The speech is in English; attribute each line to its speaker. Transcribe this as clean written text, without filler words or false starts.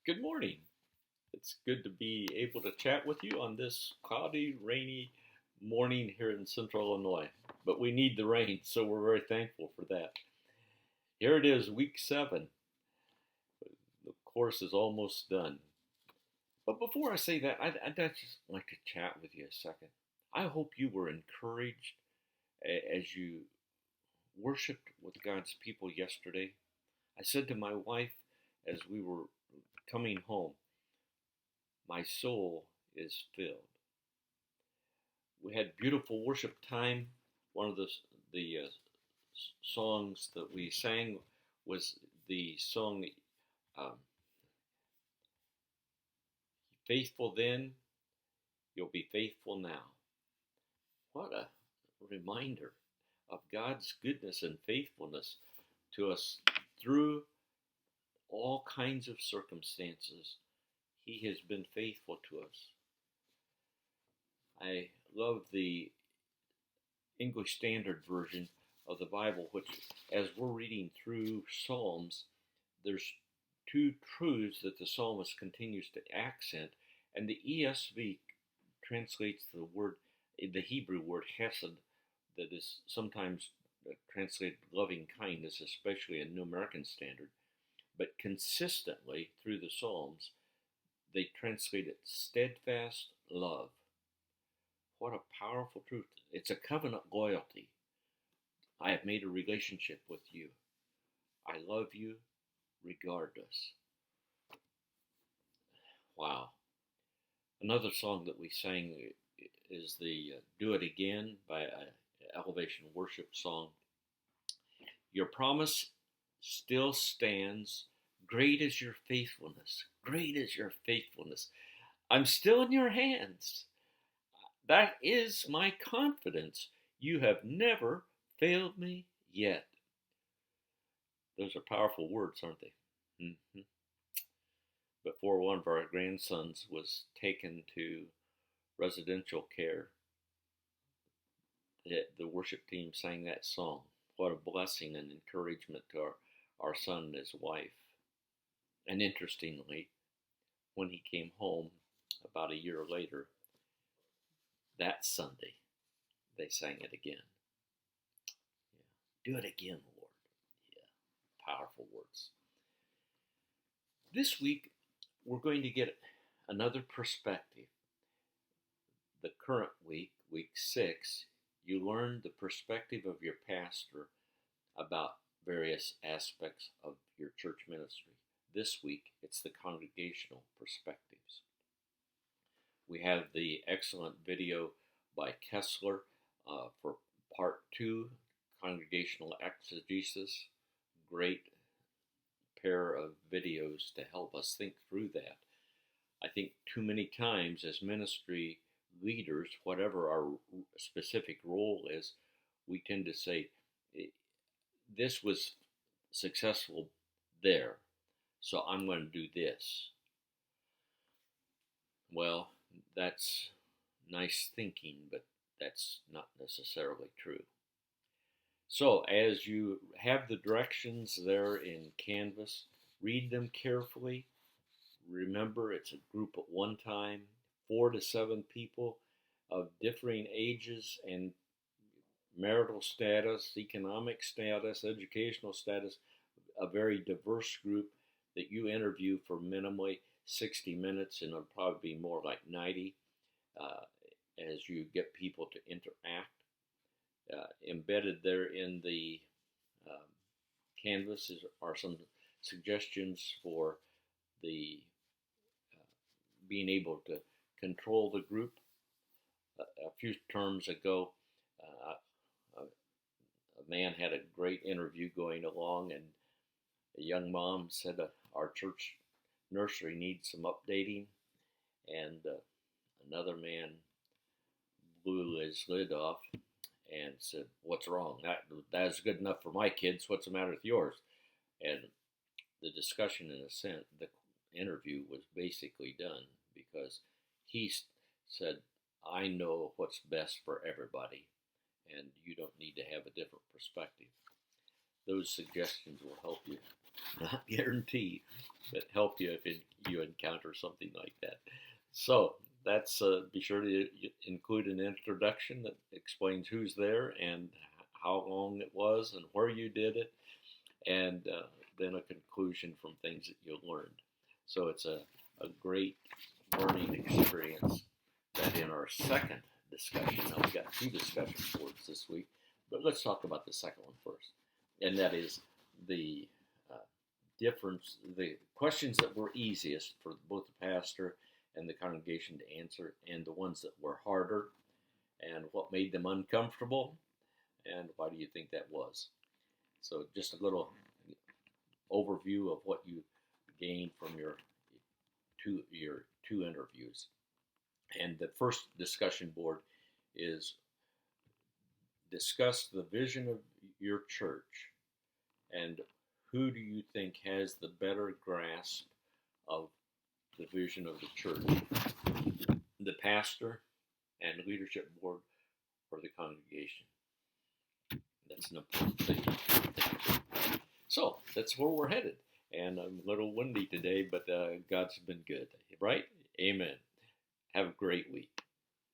Speaker 1: Good morning. It's good to be able to chat with you on this cloudy, rainy morning here in central Illinois. But we need the rain, so we're very thankful for that. Here it is, week 7. The course is almost done. But before I say that, I'd just like to chat with you a second. I hope you were encouraged as you worshiped with God's people yesterday. I said to my wife as we were coming home, my soul is filled. We had beautiful worship time. One of the songs that we sang was the song um, Faithful Then, You'll Be Faithful Now. What a reminder of God's goodness and faithfulness to us through all kinds of circumstances. He has been faithful to us. I love the English Standard Version of the Bible, which, as we're reading through Psalms, there's two truths that the psalmist continues to accent, and the ESV translates the Hebrew word hesed, that is sometimes translated loving kindness, especially in New American Standard, but consistently through the Psalms, they translate it steadfast love. What a powerful truth. It's a covenant loyalty. I have made a relationship with you. I love you regardless. Wow. Another song that we sang is the Do It Again by Elevation Worship song. Your promise still stands. Great is your faithfulness. Great is your faithfulness. I'm still in your hands. That is my confidence. You have never failed me yet. Those are powerful words, aren't they? Mm-hmm. Before one of our grandsons was taken to residential care, the worship team sang that song. What a blessing and encouragement to our son and his wife. And interestingly, when he came home about a year later, that Sunday, they sang it again. Yeah. Do it again, Lord. Yeah. Powerful words. This week, we're going to get another perspective. The current week, week 6, you learned the perspective of your pastor about various aspects of your church ministry. This week, it's the congregational perspectives. We have the excellent video by Kessler for part 2, Congregational Exegesis. Great pair of videos to help us think through that. I think too many times as ministry leaders, whatever our specific role is, we tend to say, this was successful there, so I'm going to do this. Well, that's nice thinking, but that's not necessarily true. So as you have the directions there in Canvas, read them carefully. Remember, it's a group at one time, 4 to 7 people of differing ages and marital status, economic status, educational status, a very diverse group that you interview for minimally 60 minutes, and it'll probably be more like 90 as you get people to interact. Embedded there in the Canvas are some suggestions for the being able to control the group. A few terms ago, a man had a great interview going along, and a young mom said our church nursery needs some updating, and another man blew his lid off and said, "What's wrong? That's good enough for my kids. What's the matter with yours?" And the discussion, in a sense, the interview was basically done because he said, "I know what's best for everybody, and you don't need to have a different perspective." Those suggestions will help you, not guarantee, but help you you encounter something like that. So that's be sure to include an introduction that explains who's there and how long it was and where you did it, and then a conclusion from things that you learned. So it's a great learning experience that in our second discussion, now we've got two discussion boards this week, but let's talk about the second one first. And that is the the questions that were easiest for both the pastor and the congregation to answer, and the ones that were harder, and what made them uncomfortable, and why do you think that was? So just a little overview of what you gained from your two interviews. And the first discussion board is discuss the vision of your church, and who do you think has the better grasp of the vision of the church? The pastor and leadership board, or the congregation? That's an important thing. So that's where we're headed. And I'm a little windy today, but God's been good, right? Amen. Have a great week.